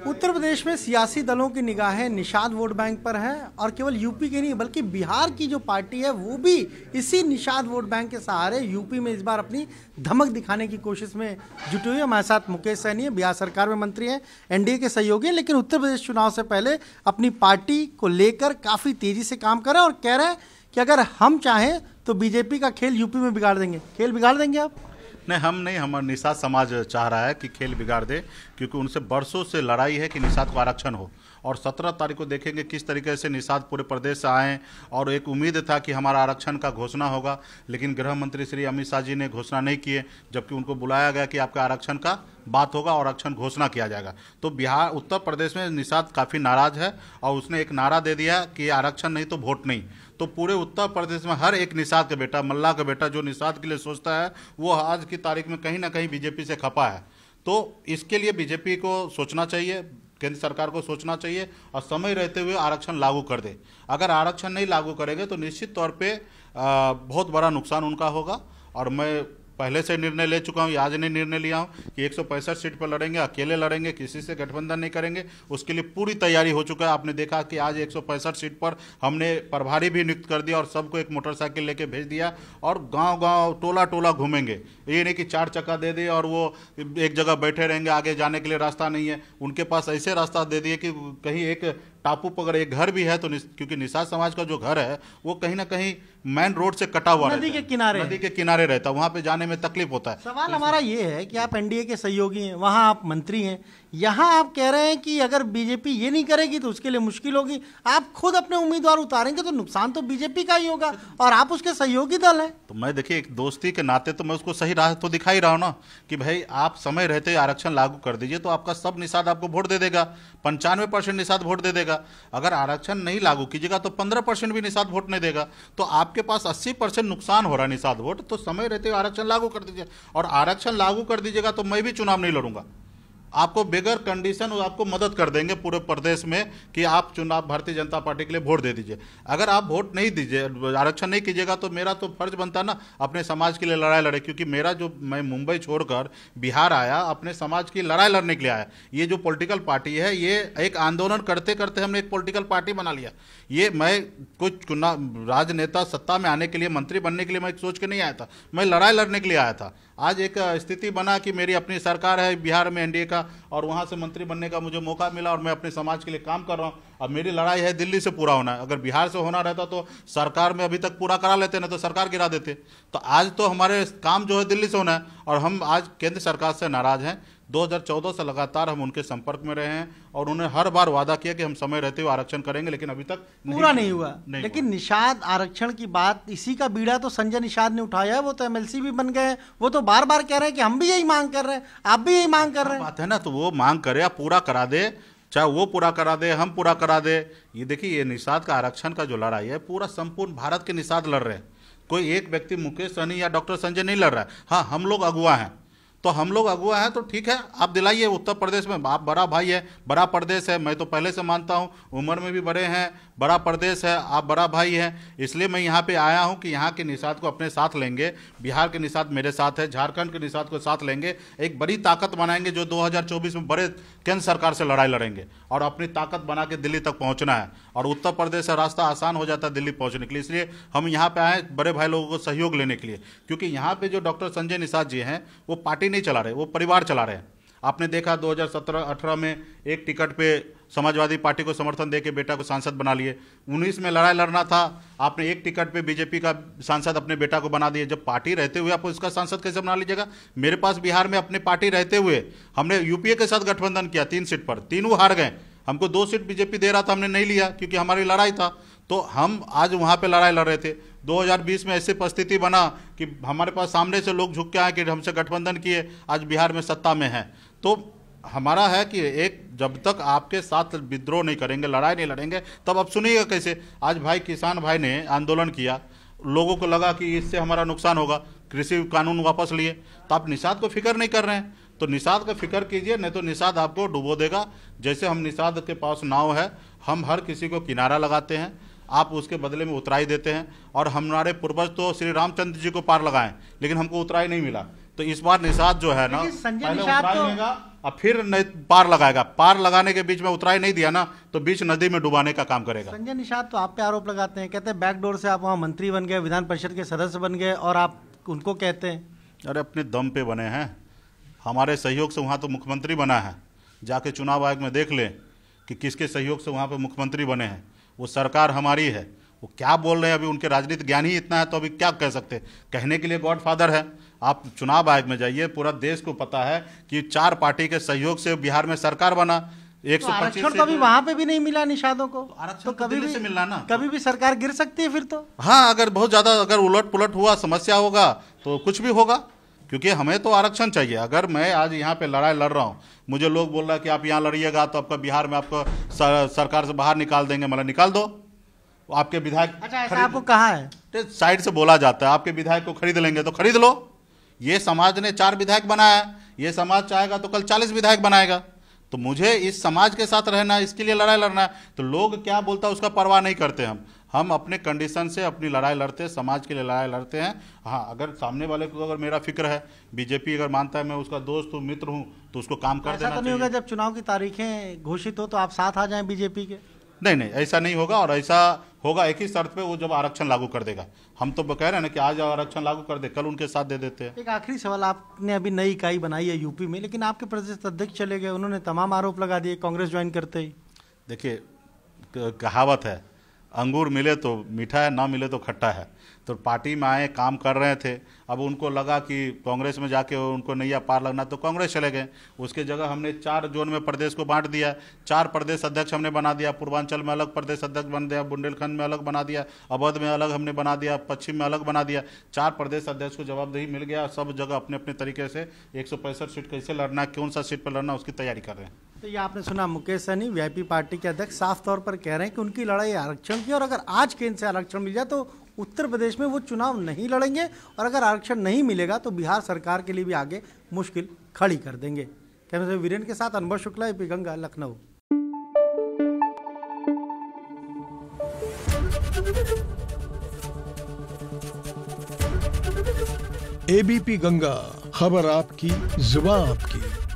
उत्तर प्रदेश में सियासी दलों की निगाहें निषाद वोट बैंक पर है और केवल यूपी की नहीं बल्कि बिहार की जो पार्टी है वो भी इसी निषाद वोट बैंक के सहारे यूपी में इस बार अपनी धमक दिखाने की कोशिश में जुटी हुई है। हमारे साथ मुकेश सहनी है, बिहार सरकार में मंत्री हैं, एनडीए के सहयोगी हैं, लेकिन उत्तर प्रदेश चुनाव से पहले अपनी पार्टी को लेकर काफ़ी तेजी से काम कर रहे हैं और कह रहे हैं कि अगर हम चाहें तो बीजेपी का खेल यूपी में बिगाड़ देंगे। खेल बिगाड़ देंगे आप? नहीं, हम नहीं, हमारा निषाद समाज चाह रहा है कि खेल बिगाड़ दे, क्योंकि उनसे बरसों से लड़ाई है कि निषाद को आरक्षण हो। और 17 तारीख को देखेंगे किस तरीके से निषाद पूरे प्रदेश से आए और एक उम्मीद था कि हमारा आरक्षण का घोषणा होगा, लेकिन गृह मंत्री श्री अमित शाह जी ने घोषणा नहीं किए, जबकि उनको बुलाया गया कि आपका आरक्षण का बात होगा और आरक्षण घोषणा किया जाएगा। तो बिहार उत्तर प्रदेश में निषाद काफ़ी नाराज है और उसने एक नारा दे दिया कि आरक्षण नहीं तो वोट नहीं। तो पूरे उत्तर प्रदेश में हर एक निषाद का बेटा, मल्लाह का बेटा जो निषाद के लिए सोचता है, वो आज की तारीख में कहीं ना कहीं बीजेपी से खपा है। तो इसके लिए बीजेपी को सोचना चाहिए, केंद्र सरकार को सोचना चाहिए और समय रहते हुए आरक्षण लागू कर दे। अगर आरक्षण नहीं लागू करेंगे तो निश्चित तौर पे बहुत बड़ा नुकसान उनका होगा। और मैं पहले से निर्णय ले चुका हूँ, आज नहीं निर्णय लिया हूँ कि 165 सीट पर लड़ेंगे, अकेले लड़ेंगे, किसी से गठबंधन नहीं करेंगे। उसके लिए पूरी तैयारी हो चुका है। आपने देखा कि आज 165 सीट पर हमने प्रभारी भी नियुक्त कर दिया और सबको एक मोटरसाइकिल लेके भेज दिया और गांव-गांव टोला-टोला घूमेंगे। ये नहीं कि 4 चक्का दे दिए और वो एक जगह बैठे रहेंगे, आगे जाने के लिए रास्ता नहीं है। उनके पास ऐसे रास्ता दे दिए कि कहीं एक टापू पर अगर एक घर भी है तो क्योंकि निषाद समाज का जो घर है वो कहीं ना कहीं मेन रोड से कटा हुआ नदी के किनारे रहता है, वहां पे जाने में तकलीफ होता है। सवाल हमारा ये है कि आप एनडीए के सहयोगी हैं, वहां आप मंत्री हैं, यहाँ आप कह रहे हैं कि अगर बीजेपी ये नहीं करेगी तो उसके लिए मुश्किल होगी। आप खुद अपने उम्मीदवार उतारेंगे तो नुकसान तो बीजेपी का ही होगा और आप उसके सहयोगी दल हैं। तो मैं देखिए, एक दोस्ती के नाते तो मैं उसको सही राह तो दिखा ही रहा हूँ ना कि भाई आप समय रहते आरक्षण लागू कर दीजिए तो आपका सब निषाद आपको वोट दे देगा, 95% निषाद वोट दे देगा। अगर आरक्षण नहीं लागू कीजिएगा तो 15% भी निषाद वोट नहीं देगा। तो आपके पास 80% नुकसान हो रहा है निषाद वोट। तो समय रहते आरक्षण लागू कर दीजिए और आरक्षण लागू कर दीजिएगा तो मैं भी चुनाव नहीं लड़ूंगा। आपको बगैर कंडीशन आपको मदद कर देंगे पूरे प्रदेश में कि आप चुनाव भारतीय जनता पार्टी के लिए वोट दे दीजिए। अगर आप वोट नहीं दीजिए, आरक्षण नहीं कीजिएगा तो मेरा तो फर्ज बनता ना अपने समाज के लिए लड़ाई लड़े, क्योंकि मेरा जो मैं मुंबई छोड़कर बिहार आया अपने समाज की लड़ाई लड़ने के लिए आया। ये जो पॉलिटिकल पार्टी है ये एक आंदोलन करते करते हमने एक पॉलिटिकल पार्टी बना लिया। ये मैं कुछ राजनेता सत्ता में आने के लिए, मंत्री बनने के लिए मैं सोच के नहीं आया था, मैं लड़ाई लड़ने के लिए आया था। आज एक स्थिति बना कि मेरी अपनी सरकार है बिहार में एनडीए का और वहां से मंत्री बनने का मुझे मौका मिला और मैं अपने समाज के लिए काम कर रहा हूं। अब मेरी लड़ाई है दिल्ली से पूरा होना है। अगर बिहार से होना रहता तो सरकार में अभी तक पूरा करा लेते, ना तो सरकार गिरा देते। तो आज तो हमारे काम जो है दिल्ली से होना है और हम आज केंद्र सरकार से नाराज हैं। 2014 से लगातार हम उनके संपर्क में रहे हैं और उन्होंने हर बार वादा किया कि हम समय रहते हुए आरक्षण करेंगे, लेकिन अभी तक पूरा नहीं हुआ। लेकिन निषाद आरक्षण की बात, इसी का बीड़ा तो संजय निषाद ने उठाया है। वो तो एमएलसी भी बन गए हैं, वो तो बार बार कह रहे हैं कि हम भी यही मांग कर रहे हैं, आप भी यही मांग कर रहे हैं। बात है ना, तो वो मांग करे, आप पूरा करा दे, चाहे वो पूरा करा दे, हम पूरा करा दे। ये देखिए, ये निषाद का आरक्षण का जो लड़ाई है पूरा संपूर्ण भारत के निषाद लड़ रहे हैं। कोई एक व्यक्ति मुकेश सहनी या डॉक्टर संजय नहीं लड़ रहा है। हाँ, हम लोग अगुआ हैं, तो हम लोग अगुआ हैं तो ठीक है, आप दिलाइए। उत्तर प्रदेश में आप बड़ा भाई है, बड़ा प्रदेश है, मैं तो पहले से मानता हूं, उम्र में भी बड़े हैं, बड़ा प्रदेश है, आप बड़ा भाई हैं। इसलिए मैं यहाँ पे आया हूं कि यहाँ के निषाद को अपने साथ लेंगे। बिहार के निषाद मेरे साथ है, झारखंड के निषाद को साथ लेंगे, एक बड़ी ताकत बनाएंगे जो 2024 में बड़े केंद्र सरकार से लड़ाई लड़ेंगे और अपनी ताकत बना के दिल्ली तक पहुँचना है। और उत्तर प्रदेश से रास्ता आसान हो जाता है दिल्ली पहुँचने के लिए। इसलिए हम यहाँ पे आए बड़े भाई लोगों को सहयोग लेने के लिए, क्योंकि यहाँ पे जो डॉक्टर संजय निषाद जी हैं वो पार्टी नहीं चला रहे, वो परिवार चला रहे हैं। आपने देखा 2017-18 में एक टिकट पे समाजवादी पार्टी को समर्थन देके बेटा को सांसद बना लिए। 19 में लड़ाई लड़ना था, आपने एक टिकट पे बीजेपी का सांसद अपने बेटा को बना दिए। जब पार्टी रहते हुए आप उसका सांसद कैसे बना लीजिएगा? मेरे पास बिहार में अपनी पार्टी रहते हुए हमने यूपीए के साथ गठबंधन किया 3 सीट पर, तीनों हार गए। हमको 2 सीट बीजेपी दे रहा था, हमने नहीं लिया क्योंकि हमारी लड़ाई था। तो हम आज वहाँ पे लड़ाई लड़ रहे थे। 2020 में ऐसी परिस्थिति बना कि हमारे पास सामने से लोग झुक के आए कि हमसे गठबंधन किए, आज बिहार में सत्ता में है। तो हमारा है कि एक जब तक आपके साथ विद्रोह नहीं करेंगे, लड़ाई नहीं लड़ेंगे, तब आप सुनिएगा कैसे। आज भाई किसान भाई ने आंदोलन किया, लोगों को लगा कि इससे हमारा नुकसान होगा, कृषि कानून वापस लिए। तो आप निषाद को फिक्र नहीं कर रहे हैं, तो निषाद का फिक्र कीजिए, नहीं तो निषाद आपको डुबो देगा। जैसे हम निषाद के पास नाव है, हम हर किसी को किनारा लगाते हैं, आप उसके बदले में उतराई देते हैं। और हमारे पूर्वज तो श्री रामचंद्र जी को पार लगाएं, लेकिन हमको उतराई नहीं मिला। तो इस बार निषाद जो है ना, संजय निषाद तो अब फिर पार लगाएगा। पार लगाने के बीच में उतराई नहीं दिया ना तो बीच नदी में डुबाने का काम करेगा। संजय निषाद तो आप पे आरोप लगाते हैं, कहते हैं बैकडोर से आप वहाँ मंत्री बन गए, विधान परिषद के सदस्य बन गए, और आप उनको कहते हैं। अरे अपने दम पे बने हैं, हमारे सहयोग से वहाँ तो मुख्यमंत्री बना है। जाके चुनाव आयोग में देख लें कि किसके सहयोग से वहाँ पे मुख्यमंत्री बने हैं। वो सरकार हमारी है। वो क्या बोल रहे हैं, अभी उनके राजनीतिक ज्ञान ही इतना है तो अभी क्या कह सकते हैं। कहने के लिए गॉड फादर है। आप चुनाव आयोग में जाइए, पूरा देश को पता है कि 4 पार्टी के सहयोग से बिहार में सरकार बना। 125 आरक्षण तो अभी वहां पे भी नहीं मिला निषादों को। आरक्षण तो कभी भी से मिलना ना, कभी भी सरकार गिर सकती है फिर तो। हाँ, अगर बहुत ज्यादा अगर उलट पुलट हुआ, समस्या होगा तो कुछ भी होगा, क्योंकि हमें तो आरक्षण चाहिए। अगर मैं आज यहाँ पे लड़ाई लड़ रहा हूँ, मुझे लोग बोल रहा है कि आप यहाँ लड़िएगा तो आपका बिहार में आपको सरकार से बाहर निकाल देंगे, मतलब निकाल दो। आपके विधायक, अच्छा ऐसा आपको कहा है? साइड से बोला जाता है, आपके विधायक को खरीद लेंगे तो खरीद लो। ये समाज ने 4 विधायक बनाया, ये समाज चाहेगा तो कल 40 विधायक बनाएगा। तो मुझे इस समाज के साथ रहना, इसके लिए लड़ाई लड़ना है। तो लोग क्या बोलता है उसका परवाह नहीं करते। हम अपने कंडीशन से अपनी लड़ाई लड़ते हैं, समाज के लिए लड़ाई लड़ते हैं। हाँ, अगर सामने वाले को अगर मेरा फिक्र है, बीजेपी अगर मानता है मैं उसका दोस्त हूँ, मित्र हूँ, तो उसको काम कर देना चाहिए। ऐसा तो नहीं होगा जब चुनाव की तारीखें घोषित हो तो आप साथ आ जाएं बीजेपी के? नहीं, ऐसा नहीं होगा। और ऐसा होगा एक ही शर्त पे, वो जब आरक्षण लागू कर देगा। हम तो कह रहे हैं ना कि आज आरक्षण लागू कर दे, कल उनके साथ दे देते हैं। एक आखिरी सवाल, आपने अभी नई इकाई बनाई है यूपी में, लेकिन आपके प्रदेश अध्यक्ष चले गए, उन्होंने तमाम आरोप लगा दिए कांग्रेस ज्वाइन करते ही। देखिए, कहावत है, अंगूर मिले तो मीठा है, ना मिले तो खट्टा है। तो पार्टी में आए, काम कर रहे थे, अब उनको लगा कि कांग्रेस में जाके उनको नैया पार लगना, तो कांग्रेस चले गए। उसके जगह हमने 4 जोन में प्रदेश को बांट दिया, 4 प्रदेश अध्यक्ष हमने बना दिया। पूर्वांचल में अलग प्रदेश अध्यक्ष बन दिया, बुंदेलखंड में अलग बना दिया, अवध में अलग हमने बना दिया, पश्चिम में अलग बना दिया। 4 प्रदेश अध्यक्ष को जवाबदेही मिल गया। सब जगह अपने अपने तरीके से 165 सीट कैसे लड़ना है, कौन सा सीट पर लड़ना, उसकी तैयारी कर रहे हैं। तो ये आपने सुना, मुकेश सहनी वीआईपी पार्टी के अध्यक्ष साफ तौर पर कह रहे हैं कि उनकी लड़ाई आरक्षण की, और अगर आज केंद्र से आरक्षण मिल जाए तो उत्तर प्रदेश में वो चुनाव नहीं लड़ेंगे, और अगर आरक्षण नहीं मिलेगा तो बिहार सरकार के लिए भी आगे मुश्किल खड़ी कर देंगे। कैमरे से वीरेंद्र के साथ अनुभव शुक्ला, एपी गंगा, लखनऊ। एबीपी गंगा, खबर आपकी, जुबान आपकी।